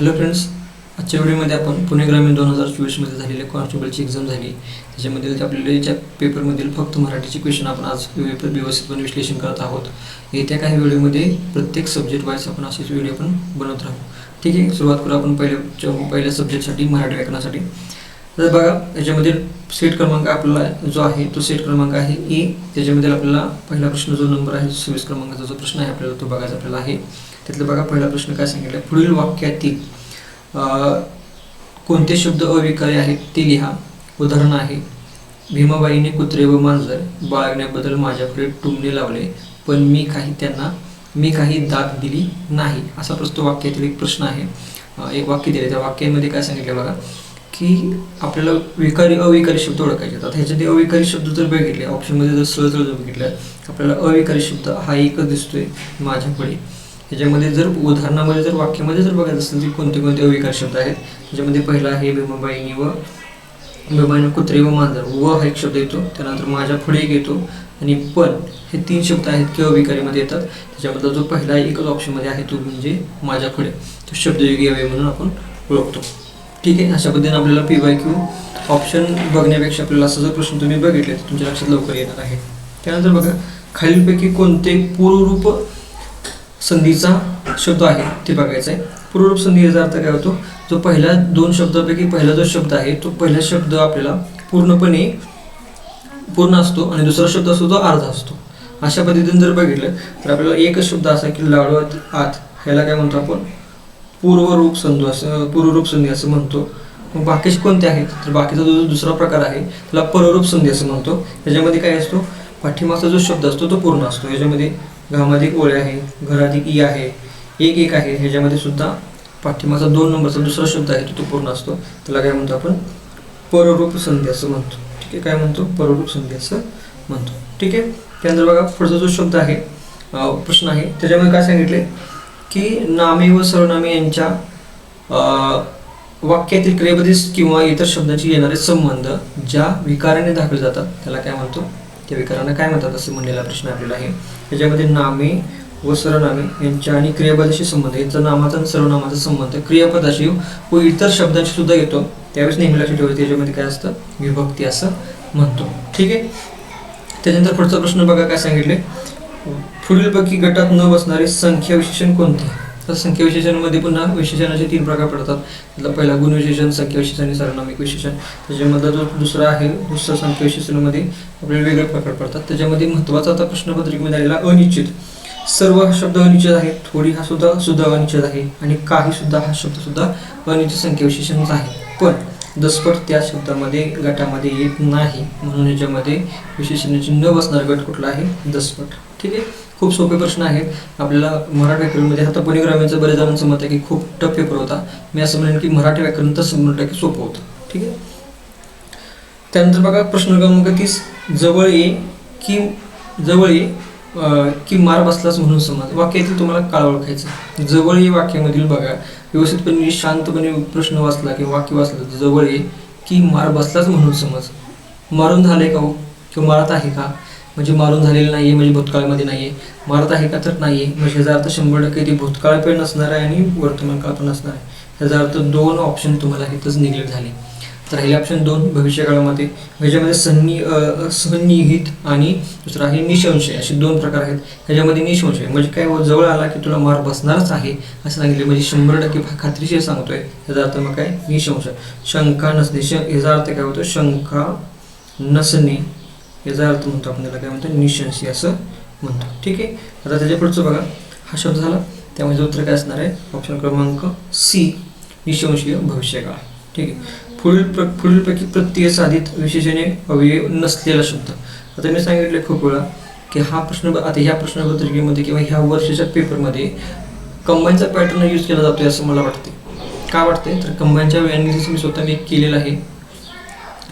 Hello friends, आजच्या व्हिडिओमध्ये आपण पुणे ग्रामीण 2024मध्ये झालेल्या कॉन्स्टेबलची एक्झाम झाली त्याच्यामधील आपल्याला पेपरमधील फक्त मराठीचे क्वेश्चन आपण आज व्यवस्थितपणे विश्लेषण करत आहोत. येत्या काही व्हिडिओमध्ये प्रत्येक सब्जेक्ट वाईज आपण असेच व्हिडिओ पण बनवत राहू. ठीक आहे, सुरुवात करू आपण पहिल्या सब्जेक्टसाठी मराठी व्याकरणासाठी. तर बघा, याच्यामध्ये सेट क्रमांक आपल्याला जो आहे तो सेट क्रमांक आहे ए. त्याच्यामध्ये आपल्याला पहिला प्रश्न जो नंबर आहे 26 क्रमांकाचा जो प्रश्न आहे आपल्याला तो बघायचा आपल्याला आहे. त्यातलं बघा, पहिला प्रश्न काय सांगितलं, पुढील वाक्यातील कोणते शब्द अविकारी आहेत ते लिहा. उदाहरण आहे, भीमाबाईने कुत्रे व मांजर बाळगण्याबद्दल माझ्याकडे टुमणे लावले, पण मी काही दाद दिली नाही. असा प्रस्तुत वाक्यातील एक प्रश्न आहे. एक वाक्य दिले, त्या वाक्यामध्ये काय सांगितलं बघा की आपल्याला अविकारी शब्द ओळखायचे. आता ह्याच्यात अविकारी शब्द जर बघितले, ऑप्शनमध्ये जर सरळ जर बघितलं, आपल्याला अविकारी शब्द हा एकच दिसतोय माझ्याकडे. ह्याच्यामध्ये जर उदाहरणामध्ये जर वाक्यामध्ये जर बघायचं असेल तर कोणते कोणते अविकारी शब्द आहेत, त्याच्यामध्ये पहिला आहे भीमाबाईने कुत्रे व मांजर, व हा एक शब्द येतो. त्यानंतर माझ्या पुढे एक येतो आणि पण, हे तीन शब्द आहेत की अविकारीमध्ये येतात. त्याच्यामधला जो पहिला एकच ऑप्शनमध्ये आहे तो म्हणजे माझ्या पुढे, तो शब्दयोगी अवयव म्हणून आपण ओळखतो. ठीक आहे, अशा पद्धतीने आपल्याला PYQ ऑप्शन बघण्यापेक्षा आपल्याला असं जर प्रश्न तुम्ही बघितले तर तुमच्या लक्षात लवकर येणार आहे. त्यानंतर बघा, खालीलपैकी कोणते पूर्वरूप संधीचा शब्द आहे ते बघायचं आहे. पूर्वरूप संधी याचा अर्थ काय होतो, जो पहिल्या दोन शब्दापैकी पहिला जो शब्द आहे तो पहिला शब्द आपल्याला पूर्णपणे पूर्ण असतो आणि दुसरा शब्द असतो तो अर्धा असतो. अशा पद्धतीने जर बघितलं तर आपल्याला एकच शब्द असा की लाडू आत, ह्याला काय म्हणतो आपण पूर्वरूप संधी असं म्हणतो. मग बाकीचे कोणते आहेत तर बाकीचा जो दुसरा प्रकार आहे त्याला पररूप संधी असं म्हणतो. त्याच्यामध्ये काय असतो, पाठीमागचा जो शब्द असतो तो पूर्ण असतो. ह्याच्यामध्ये घामाधिक ओळे आहे, घराधिक ई आहे, एक आहे. ह्याच्यामध्ये सुद्धा पाठीमागचा 2 नंबरचा दुसरा शब्द आहे तो पूर्ण असतो. त्याला काय म्हणतो आपण पररूप संधी असं म्हणतो. ठीक आहे, काय म्हणतो पररूप संधी असं म्हणतो. ठीक आहे, त्यानंतर बघा पुढचा जो शब्द आहे प्रश्न आहे त्याच्यामध्ये काय सांगितले की नामे व सर्वनामे यांच्या वाक्यातील क्रियापदी किंवा इतर शब्दांशी येणारे संबंध ज्या विकाराने दाखवले जातात त्याला काय म्हणतो, त्या विकारांना काय म्हणतात असं म्हणलेला प्रश्न आपल्याला आहे. त्याच्यामध्ये नामे व सर्वनामे यांच्या आणि क्रियापदाशी संबंध, यांचा नामाचा आणि सर्वनामाचा संबंध क्रियापदाशी व इतर शब्दांशी सुद्धा येतो. त्यावेळेस नेहमी लक्षात ठेवायचं त्याच्यामध्ये काय असतं, विभक्ती असं म्हणतो. ठीक आहे, त्याच्यानंतर पुढचा प्रश्न बघा काय सांगितले, पुढीलपैकी गटात न बसणारे संख्या विशेषण कोणते. तर संख्या विशेषणामध्ये पुन्हा विशेषणाचे 3 प्रकार पडतात. त्यातला पहिला गुण विशेषण, संख्या विशेषण आणि सार्वनामिक विशेषण. त्याच्यामधला जो दुसरा आहे दुसरा संख्या विशेषणामध्ये आपल्याला वेगळे प्रकार पडतात. त्याच्यामध्ये महत्त्वाचा आता प्रश्नपत्रिकेमध्ये आलेला अनिश्चित. सर्व हा शब्द अनिश्चित आहे, थोडी हा सुद्धा अनिश्चित आहे आणि काही सुद्धा हा शब्द सुद्धा अनिश्चित संख्या विशेषणच आहे. पण दसपट त्या शब्दामध्ये गटामध्ये येत नाही, म्हणून याच्यामध्ये विशेषणाची न बसणारा गट कुठला आहे, दसपट. ठीक आहे, खूप सोपे प्रश्न आहेत आपल्याला मराठी व्याकरणमध्ये. आता पुणे ग्रामीणचं बरेच जणांचं मत आहे की खूप टफ पेपर होता. मी असं म्हणेन की मराठी व्याकरण तर 100% सोपं होतं. ठीक आहे, त्यानंतर बघा प्रश्न क्रमांक 30, जवळ ये की मार बसलाच म्हणून समज. वाक्यातील तुम्हाला काळ ओळखायचं. जवळ ये वाक्यामधील बघा व्यवस्थितपणे शांतपणे प्रश्न वाचला किंवा वाक्य वाचलं, जवळ ये की मार बसलाच म्हणून समज. मारून झाले का हो, किंवा मारत आहे का, म्हणजे मारून झालेलं नाही आहे म्हणजे भूतकाळामध्ये नाही आहे. मारत आहे का तर नाही आहे, म्हणजे ह्याचा अर्थ 100% ते भूतकाळ पण नसणार आहे आणि वर्तमान काळ पण नसणार आहे. ह्याचा अर्थ 2 ऑप्शन तुम्हाला इथंच निगलेक्ट झाले. तर हे ऑप्शन 2 भविष्यकाळामध्ये. ह्याच्यामध्ये सन्निहित आणि दुसरा आहे निसंशय, असे 2 प्रकार आहेत. ह्याच्यामध्ये निसंशय म्हणजे काय, जवळ आला की तुला मार बसणारच आहे असं सांगितले, म्हणजे 100% खात्रीशीर सांगतोय. ह्याचा अर्थ मग काय, निसंशय. शंका नसणे, ह्याचा अर्थ काय होतो, शंका नसणे याचा अर्थ म्हणतो आपण त्याला काय म्हणतो, निसंशय असं म्हणतो. ठीक आहे, आता त्याच्या पुढचं बघा, हा शब्द झाला. त्यामध्ये उत्तर काय असणार आहे, ऑप्शन क्रमांक C, निसंशय भविष्यकाळ. ठीक आहे, पुढीलपैकी प्रत्यय साधित विशेषणे अवयव नसलेला शब्द. आता मी सांगितले खूप वेळा की हा प्रश्न आता ह्या प्रश्नपत्रिकेमध्ये किंवा ह्या वर्षाच्या पेपरमध्ये कंबाईनचा पॅटर्न यूज केला जातोय असं मला वाटते. का वाटते तर कंबाईनच्या ॲनालिसिस मी स्वतः केलेलं आहे.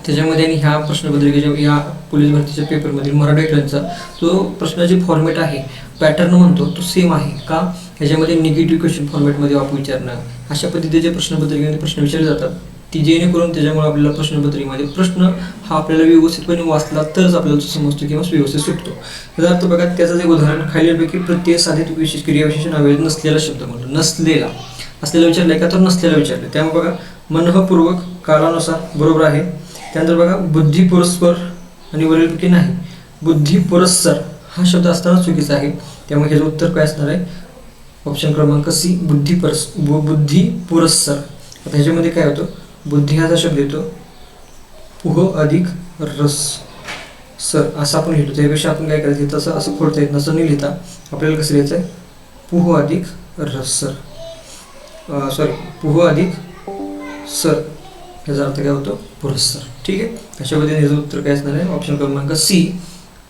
त्याच्यामध्ये आणि ह्या प्रश्नपत्रिकेच्या ह्या पोलीस भरतीच्या पेपरमधील मराठी व्याकरणचा जो प्रश्नाची फॉर्मॅट आहे, पॅटर्न म्हणतो तो सेम आहे. का, ह्याच्यामध्ये निगेटिव्ह क्वेश्चन फॉर्मॅटमध्ये आपण विचारणं, अशा पद्धतीचे प्रश्नपत्रिकेमध्ये प्रश्न विचारले जातात. ती जेणेकरून त्याच्यामुळे आपल्याला प्रश्नपत्रिकेमध्ये प्रश्न हा आपल्याला व्यवस्थितपणे वाचला तरच आपल्याला समजतो किंवा व्यवस्थित सुटतो. याचा अर्थ बघा, त्याचं एक उदाहरण, खालीलपैकी प्रत्यय साधित विशेष क्रियाविशेषण अवयव नसलेला शब्द म्हणतो. नसलेला असलेलं विचारलं आहे का तर नसलेलं विचारले. त्यामुळे बघा मनःपूर्वक कालानुसार बरोबर आहे. त्यानंतर बघा बुद्धिपुरस्पर आणि वरीलपैकी नाही. बुद्धिपुरस्सर हा शब्द असताना चुकीचा आहे. त्यामुळे ह्याचं उत्तर काय असणार आहे? ऑप्शन क्रमांक सी बुद्धिपुरस्सर. आता ह्याच्यामध्ये काय होतं? बुद्धी हा शब्द येतो पुह अधिक रस सर असं आपण लिहितो. त्यापेक्षा आपण काय करायचं तसं असं खोडता येत नसं न लिहिता आपल्याला कसं लिहायचं आहे? पुह अधिक रससर पुह अधिक सर याचा अर्थ काय होतो? पुरस्सर. ठीक आहे. अशा पद्धतीने याचं उत्तर काय असणार आहे? ऑप्शन क्रमांक सी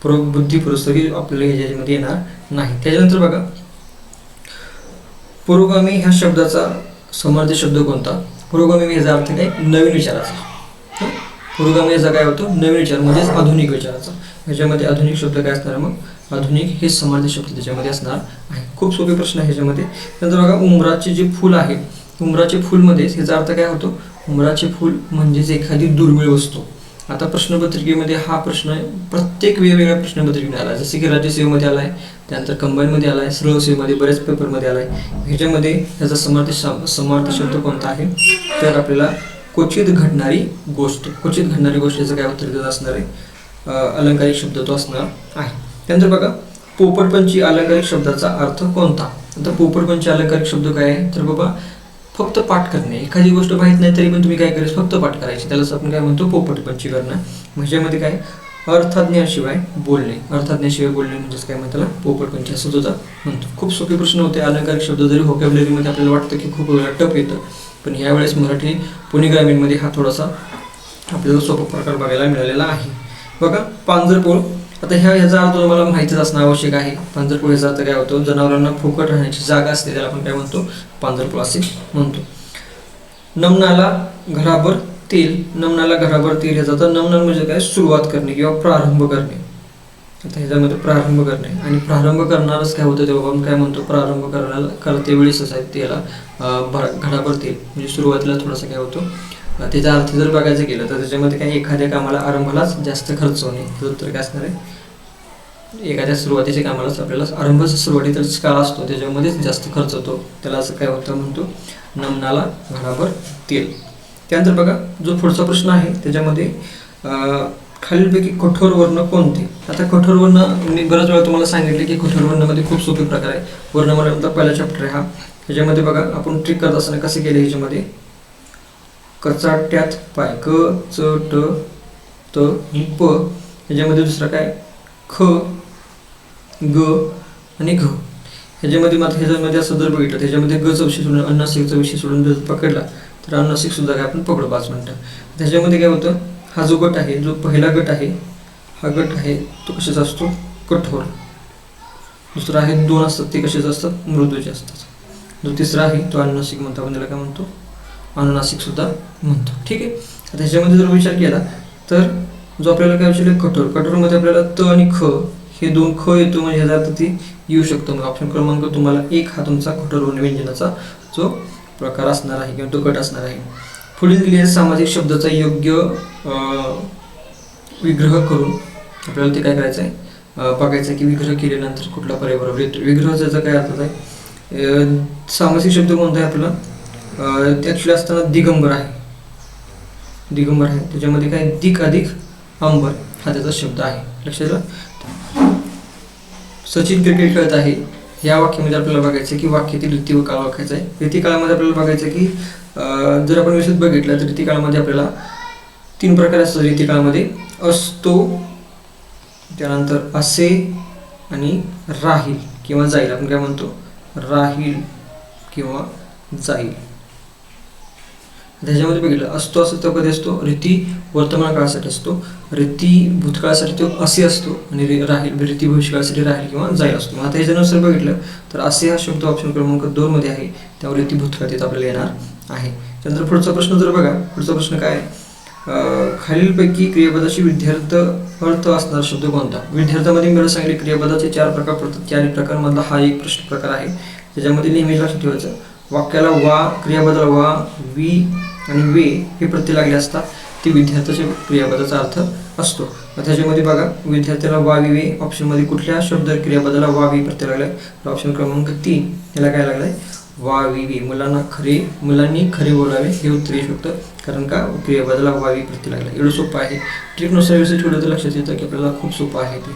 बुद्धिपुरस्सर ही आपल्याला ह्याच्यामध्ये येणार नाही. त्याच्यानंतर बघा पुरोगामी ह्या शब्दाचा समानार्थी शब्द कोणता? पुरोगामी याचा अर्थ काय? नवीन विचाराचा. पुरोगामी याचा काय होतो? नवीन विचार म्हणजेच आधुनिक विचाराचा. ह्याच्यामध्ये आधुनिक शब्द काय असणार? मग आधुनिक हे समानार्थी शब्द त्याच्यामध्ये असणार आहे. खूप सोपे प्रश्न आहे ह्याच्यामध्ये. नंतर बघा उंबराचे जे फूल आहे, उंबराचे फूलमध्ये ह्याचा अर्थ काय होतो? उंबराचे फूल म्हणजेच एखादी दुर्मिळ वस्तू. आता प्रश्नपत्रिकेमध्ये हा प्रश्न प्रत्येक वेगवेगळ्या प्रश्नपत्रिकेमध्ये आला, जसे की राज्यसेवेमध्ये आला आहे, त्यानंतर कंबाईनमध्ये आला आहे, सरळ सेवेमध्ये बऱ्याच पेपरमध्ये आला आहे. ह्याच्यामध्ये ह्याचा समानार्थी शब्द कोणता आहे? तर आपल्याला क्वचित घडणारी गोष्ट. क्वचित घडणारी गोष्टीचं काय उत्तर असणार आहे? अलंकारिक शब्द तो असणार आहे. त्यानंतर बघा पोपटपंची अलंकारिक शब्दाचा अर्थ कोणता? आता पोपटपंची अलंकारिक शब्द काय आहे? तर बाबा फक्त पाठ करणे. एखादी गोष्ट माहीत नाही तरी पण तुम्ही काय करायचं? फक्त पाठ करायची. त्यालाच आपण काय म्हणतो? पोपटपंची करणं. ह्याच्यामध्ये काय? अर्थाज्ञाशिवाय बोलणे. अर्थाज्ञाशिवाय बोलणे म्हणजेच काय म्हणतात? पोपटपंची असं सुद्धा म्हणतो. खूप सोपे प्रश्न होते. अलंकारिक शब्द जरी व्होकॅब्युलरीमध्ये आपल्याला वाटतं की खूप टफ येतं, पण ह्यावेळेस मराठी पुणे ग्रामीणमध्ये हा थोडासा आपल्याला सोपा प्रकार बघायला मिळालेला आहे. बघा पांजरपोळ. आता ह्याचा अर्थ तुम्हाला माहितीच असणं आवश्यक आहे. पांजरपोळ ह्याचा अर्थ काय होतो? जनावरांना फुकट राहण्याची जागा असते, त्याला आपण काय म्हणतो? पांजरपोळ असे म्हणतो. नमनाला घराभर तेल. नमनाला घराभर तेल ह्याचा अर्थ नमन म्हणजे काय? सुरुवात करणे किंवा प्रारंभ करणे. आता ह्याच्यामध्ये प्रारंभ करणे आणि प्रारंभ करणारच काय होतं तेव्हा आपण काय म्हणतो? प्रारंभ करते वेळेस आहे त्याला घराभर तेल म्हणजे सुरुवातीला थोडासा काय होतो? त्याचा अर्थ जर बघायचं गेलं तर त्याच्यामध्ये काय? एखाद्या कामाला आरंभालाच जास्त खर्च होणे. तर काय असणार आहे? एखाद्या सुरुवातीच्या कामालाच आपल्याला आरंभाचा सुरुवातीचाच काळ असतो त्याच्यामध्येच जास्त खर्च होतो, त्याला असं काय होतं म्हणतो? नमनाला घराभर तेल. त्यानंतर बघा जो पुढचा प्रश्न आहे त्याच्यामध्ये खालीलपैकी कठोर वर्ण कोणते? आता कठोर वर्ण मी बऱ्याच वेळा तुम्हाला सांगितले की कठोर वर्णामध्ये खूप सोपे प्रकार आहे. वर्णमालेचा पहिला चॅप्टर आहे हा. ह्याच्यामध्ये बघा आपण ट्रिक करत असताना कसे केले? ह्याच्यामध्ये कचाट्यात पाय क च ट त प. ह्याच्यामध्ये दुसरा काय? ख ग आणि घ. ह्याच्यामध्ये मात्र ह्याच्यामध्ये असं जर बघितलं त्याच्यामध्ये गचा विषय सोडून अनुनासिकचा विषय सोडून जर पकडला तर अनुनासिक सुद्धा काय आपण पकडू 5 मिनिटं. त्याच्यामध्ये काय होतं? हा जो गट आहे, जो पहिला गट आहे, हा गट आहे तो कशाचा असतो? कठोर. दुसरा आहे 2 असतात ते कशाचे असतात? मृदूचे असतात. जो तिसरा आहे तो अनुनासिक म्हणतो, आपण त्याला काय म्हणतो? अनुनासिक सुद्धा म्हणतो. ठीक आहे. आता ह्याच्यामध्ये जर विचार केला तर जो आपल्याला काय विचारलं? कठोर. कठोरमध्ये आपल्याला त आणि ख हे 2 ख येतो म्हणजे ह्याचा अर्थ ते येऊ शकतो. मग ऑप्शन क्रमांक तुम्हाला 1 हा तुमचा कठोर वर्ण व्यंजनाचा जो प्रकार असणार आहे किंवा तो गट असणार आहे. पुढील दिलेल्या सामासिक शब्दाचा योग्य विग्रह करून आपल्याला ते काय करायचं आहे? बघायचं आहे की विग्रह केल्यानंतर कुठला पर्याय बरोबर येतो. विग्रहाचा काय अर्थ आहे? सामासिक शब्द कोणता आहे आपला? ते ॲक्च्युली असताना दिगंबर आहे. दिगंबर आहे. त्याच्यामध्ये काय? दिक अधिक अंबर हा त्याचा शब्द आहे. लक्षात घ्या. सचिन क्रिकेट खेळत आहे या वाक्यामध्ये आपल्याला बघायचं की वाक्यातील रीती व काळ ओळखायचा आहे. रीती काळामध्ये आपल्याला बघायचं की जर आपण विशद बघितलं तर रीती काळामध्ये आपल्याला 3 प्रकार असतात. रीती काळामध्ये असतो, त्यानंतर असे आणि राहील किंवा जाईल. आपण काय म्हणतो? राहील किंवा जाईल. त्याच्यामध्ये बघितलं असतो असं तो कधी असतो? रीती वर्तमान काळासाठी असतो. रीती भूतकाळासाठी तो असे असतो आणि राहील रीती भविष्यकाळासाठी राहील किंवा जाईल असतो. आता ह्याच्यानुसार बघितलं तर असे हा शब्द ऑप्शन क्रमांक 2 मध्ये आहे. त्यावर रीती भूतकाळ तिथं आपल्याला येणार आहे. त्यानंतर पुढचा प्रश्न जर बघा, पुढचा प्रश्न काय? खालीलपैकी क्रियापदाची विद्यार्थ अर्थ असणारा शब्द कोणता? विद्यार्थ्यामध्ये मी सांगितले क्रियापदाचे 4 प्रकार पडतात. 4 प्रकारमधला हा एक प्रश्न प्रकार आहे. त्याच्यामध्ये नेहमी लक्षात ठेवायचं वाक्याला वा, क्रियापदाला वा, वी आणि वे हे प्रत्यय लागले असतात ते विद्यार्थ्याच्या क्रियापदाचा अर्थ असतो. त्याच्यामध्ये बघा विद्यार्थ्याला वा वी वे ऑप्शनमध्ये कुठल्या शब्द क्रियापदाला वा वी प्रत्यय लागलाय? ऑप्शन क्रमांक 3 याला काय लागलाय? वाविवी, मुलांनी खरे बोलावे हे उत्तर येऊ शकतं, कारण का क्रियापदाला वावी प्रत्यय लागला. एवढं सोपं आहे. ट्रिकनुसार व्यवस्थित ठेवलं तर लक्षात येतं की आपल्याला खूप सोपं आहे ते.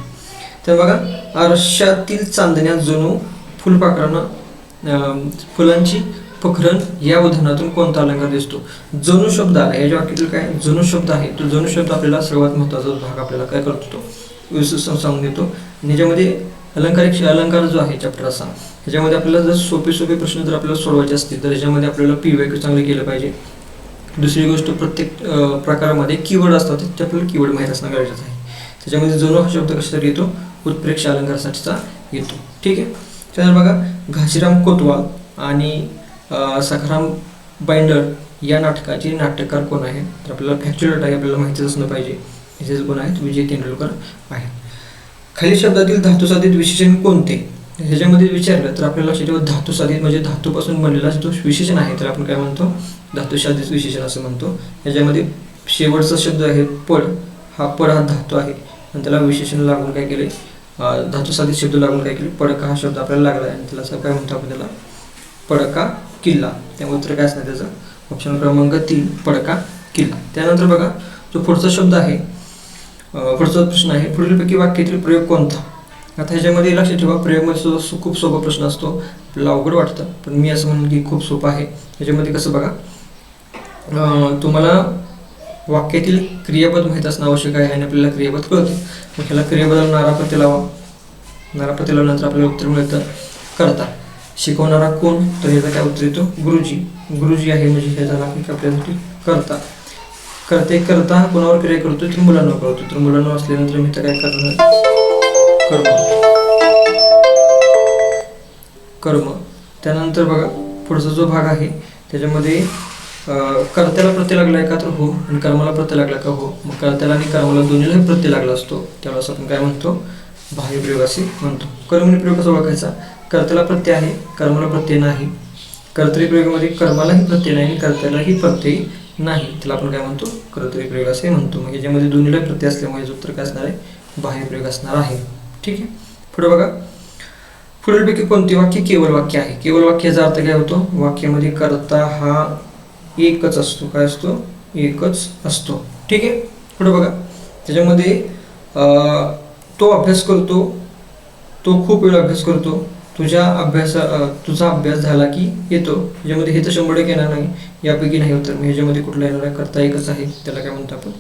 तर बघा, आरशातील चांदण्या जणू फुलपाखरानं फुलांची पखरण या उदाहरणातून कोणता अलंकार दिसतो? जणू शब्द आला याच्या वाक्यातील काय? जणू शब्द आहे. तो जणू शब्द आपल्याला सर्वात महत्त्वाचा भाग आपल्याला काय करतो, तो व्यवस्थित सांगून देतो. आणि याच्यामध्ये अलंकार जो आहे चॅप्टर असा, ह्याच्यामध्ये आपल्याला जर सोपे प्रश्न जर आपल्याला सोडवायचे असतील तर ह्याच्यामध्ये आपल्याला PYQ चांगलं केलं पाहिजे. दुसरी गोष्ट, प्रत्येक प्रकारामध्ये कीवर्ड असतात, ते आपल्याला कीवर्ड माहीत असणं गरजेचं आहे. त्याच्यामध्ये जणू हा शब्द कशासाठी येतो? उत्प्रेक्ष अलंकारासाठीचा येतो. ठीक आहे. त्यानंतर बघा, घाशीराम कोतवाल आणि सखाराम बाइंडर या नाटकाचे नाट्यकार कोण आहे? तर आपल्याला फॅक्च्युअल आहे, आपल्याला माहितीच असणं पाहिजे. ह्याचे कोण आहेत? विजय तेंडुलकर आहे. खालील शब्दातील धातुसाधित विशेषण कोणते? ह्याच्यामध्ये विचारलं तर आपल्याला लक्षात ठेवा, धातुसाधित म्हणजे धातूपासून बनलेला जो विशेषण आहे तर आपण काय म्हणतो? धातुसाधित विशेषण असं म्हणतो. ह्याच्यामध्ये शेवटचा शब्द आहे पड. पड हा धातू आहे आणि त्याला विशेषण लागून काय केले? धातुसाधित शब्द लागून काय केले? पडका हा शब्द आपल्याला लागला आहे आणि त्याला असं काय म्हणतो आपण? त्याला पडका किल्ला. त्यामुळे उत्तर काय असणार त्याचं? ऑप्शन क्रमांक 3 पडका किल्ला. त्यानंतर बघा, जो पुढचा शब्द आहे, पुढचा प्रश्न आहे, पुढीलपैकी वाक्यातील प्रयोग कोणता? आता ह्याच्यामध्ये लक्षात ठेवा, प्रयोगमध्ये खूप सोपा प्रश्न असतो, आपल्याला अवघड वाटतं, पण मी असं म्हणेन की खूप सोपं आहे. ह्याच्यामध्ये कसं बघा, तुम्हाला वाक्यातील क्रियापद माहीत असणं आवश्यक आहे आणि आपल्याला क्रियापद कळते. मग ह्याला क्रियापदाला नाराप्रत्यय लावा. नाराप्रत्यय लावल्यानंतर आपल्याला उत्तर मिळतं करता. शिकवणारा कोण? तर ह्याचा काय उत्तर येतो? गुरुजी. गुरुजी आहे म्हणजे ह्याचा वाक्य आपल्यासाठी करता. करता कोणावर क्रिया करतो? तर मुलांना करतो. तर मुलांना असल्यानंतर मी तर काय करणार? कर्म. त्यानंतर बघा, पुढचा जो भाग आहे त्याच्यामध्ये कर्त्याला प्रत्यय लागला आहे का? तर हो. आणि कर्माला प्रत्यय लागला का? हो. मग कर्त्याला आणि कर्माला दोन्हीला प्रत्यय लागला असतो, त्यावेळेस आपण काय म्हणतो? बाह्यप्रयोग असे म्हणतो. कर्मणी प्रयोग कसा ओळखायचा? कर्त्याला प्रत्यय आहे, कर्माला प्रत्यय नाही. कर्तृप्रयोगामध्ये कर्मालाही प्रत्यय नाही आणि कर्त्यालाही प्रत्यय नाही, त्याला आपण काय म्हणतो? कर्तृप्रयोग असे म्हणतो. मग याच्यामध्ये दोन्हीला प्रत्यय असल्यामुळे उत्तर काय असणार आहे? बाह्यप्रयोग असणार आहे. ठीक आहे. पुढे बघा, पुढीलपैकी कोणते वाक्य केवळ वाक्य आहे? केवळ वाक्याचा अर्थ काय होतो? वाक्यामध्ये कर्ता हा एकच असतो. काय असतो? एकच असतो. ठीक आहे. पुढे बघा, त्याच्यामध्ये तो अभ्यास करतो, तो खूप वेळ अभ्यास करतो, तुझा अभ्यास झाला की येतो. ह्याच्यामध्ये हे तर 100% येणार नाही, यापैकी नाही उत्तर. मी ह्याच्यामध्ये कुठला येणार आहे? कर्ता एकच आहे, त्याला काय म्हणतो आपण?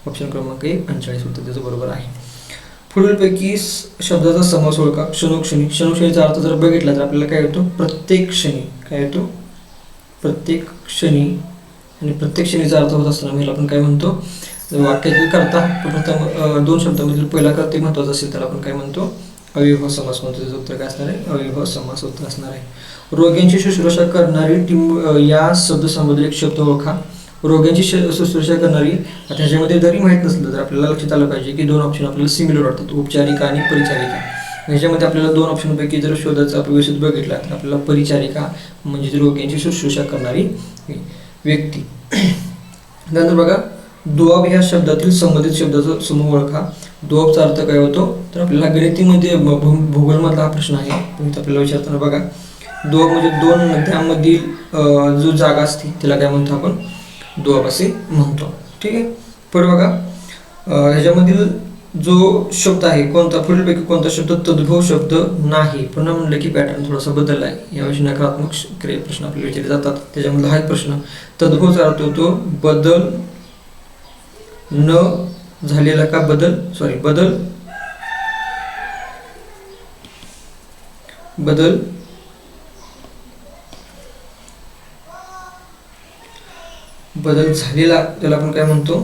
ऑप्शन क्रमांक 1 39 उत्तर त्याचं बरोबर आहे. पुढीलपैकी शब्दाचा समास ओळखा. क्षणोक्षणी. क्षणोक्षणीचा अर्थ जर बघितला तर आपल्याला काय येतो? प्रत्येक क्षणी. काय येतो? प्रत्येक क्षणी. आणि प्रत्येक क्षणीचा अर्थ होत असताना ह्याला आपण काय म्हणतो? वाक्यातील कर्ता प्रथम 2 शब्दामधील पहिला कर्ते महत्त्वाचा असेल त्याला आपण काय म्हणतो? अव्ययभाव समास म्हणतो. त्याचं उत्तर काय असणार आहे? अव्ययभाव समास उत्तर असणार आहे. रोग्यांची शुश्रूषा करणारी या शब्दसंबंधित एक शब्द ओळखा. रोग्यांची शुश्रूषा करणारी. आता ह्याच्यामध्ये जरी माहीत नसलं तर आपल्याला लक्षात आलं पाहिजे की 2 ऑप्शन आपल्याला सिमिलर वाटतात, उपचारिका आणि परिचारिका. ह्याच्यामध्ये आपल्याला 2 ऑप्शनपैकी जर शोधाचा आपण व्यवस्थित बघितला तर आपल्याला परिचारिका म्हणजे रोग्यांची शुश्रूषा करणारी व्यक्ती. नंतर बघा, दुआब ह्या शब्दातील संबंधित शब्दाचा समूह ओळखा. दुआबचा अर्थ काय होतो? तर आपल्याला गणितीमध्ये भूगोलमधला हा प्रश्न आहे, पण इथं आपल्याला विचारताना बघा, दुआब म्हणजे 2 नद्यांमधील जो जागा असते त्याला काय म्हणतो आपण? दुआब असे म्हणतो. ठीक आहे. पुढे बघा, ह्याच्यामधील जो शब्द आहे कोणता? पुढीलपैकी कोणता शब्द तद्भव शब्द नाही? पुन्हा म्हणलं की पॅटर्न थोडासा बदलला आहे. याविषयी नकारात्मक प्रश्न आपल्याला विचारले जातात. त्याच्यामधला हा एक प्रश्न. तद्भवचा अर्थ होतो बदल न झालेला का? बदल झालेला, त्याला आपण काय म्हणतो?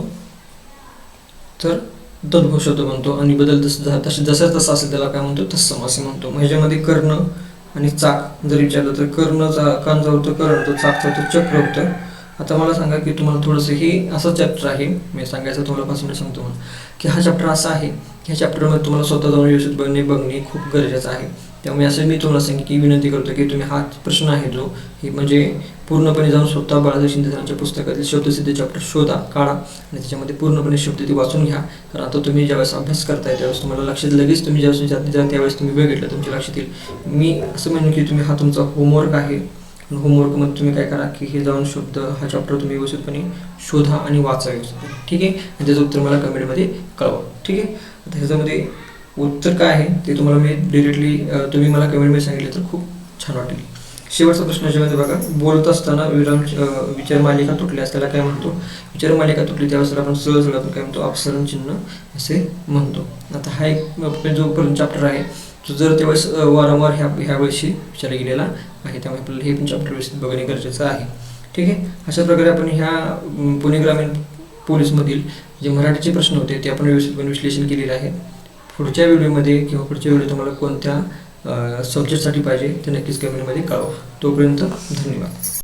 तर तद्भव शब्द म्हणतो. आणि बदल जसा तसा असेल त्याला काय म्हणतो? तत्सम असे म्हणतो. ह्याच्यामध्ये कर्ण आणि चाक जर विचारलं तर कर्णचा होतं कर्ण, तो चाकचा होतं चक्र होतं. आता मला सांगा की तुम्हाला थोडंसं हे असं चॅप्टर आहे, मी सांगायचं तुम्हाला 5 मिनिट सांगतो मला की हा चॅप्टर असा आहे, ह्या चॅप्टरमध्ये तुम्हाला स्वतः जाऊन व्यवस्थित बघणे खूप गरजेचं आहे. त्यामुळे असं मी तुम्हाला सांगेन की विनंती करतो की तुम्ही हा प्रश्न आहे जो हे म्हणजे पूर्णपणे जाऊन स्वतः बाळासाहेब शिंदे सरांच्या पुस्तकातील शब्दसिद्धी चॅप्टर शोधा, काढा आणि त्याच्यामध्ये पूर्णपणे शब्द ते वाचून घ्या. कारण आता तुम्ही ज्यावेळेस अभ्यास करताय त्यावेळेस तुम्हाला लक्षात लगेच तुम्ही ज्यावेळेस त्यावेळेस तुम्ही बघितलं तुमच्या लक्षात येईल. मी असं म्हणेन की तुम्ही हा तुमचा होमवर्क आहे, होमवर्कमध्ये तुम्ही काय करा की हे जाऊन शब्द हा चॅप्टर तुम्ही व्यवस्थितपणे शोधा आणि वाचा व्यवस्थितपणे, ठीक आहे. आणि त्याचं उत्तर मला कमेंटमध्ये कळवा, ठीक आहे. आता ह्याच्यामध्ये उत्तर काय आहे ते तुम्हाला मी डिरेक्टली तुम्ही मला कमेंटमध्ये सांगितलं तर खूप छान वाटेल. शेवटचा प्रश्न याच्यामध्ये बघा, बोलत असताना विचार मालिका तुटल्यास त्याला काय म्हणतो? विचार मालिका तुटली त्यावेळेस आपण सहज आपण काय म्हणतो? अपसरण चिन्ह असे म्हणतो. आता हा एक जो चॅप्टर आहे तो जर त्यावेळेस वारंवार ह्या वर्षी विचारला गेलेला आहे, त्यामुळे आपल्याला हे पण चॅप्टर व्यवस्थित बघणे गरजेचं आहे, ठीक आहे. अशा प्रकारे आपण ह्या पुणे ग्रामीण पोलीसमधील जे मराठीचे प्रश्न होते ते आपण व्यवस्थितपणे विश्लेषण केलेले आहे. पुढच्या व्हिडिओमध्ये किंवा पुढच्या व्हिडिओ तुम्हाला कोणत्या सब्जेक्टसाठी पाहिजे ते नक्कीच कमेंटमध्ये कळवा. तोपर्यंत धन्यवाद.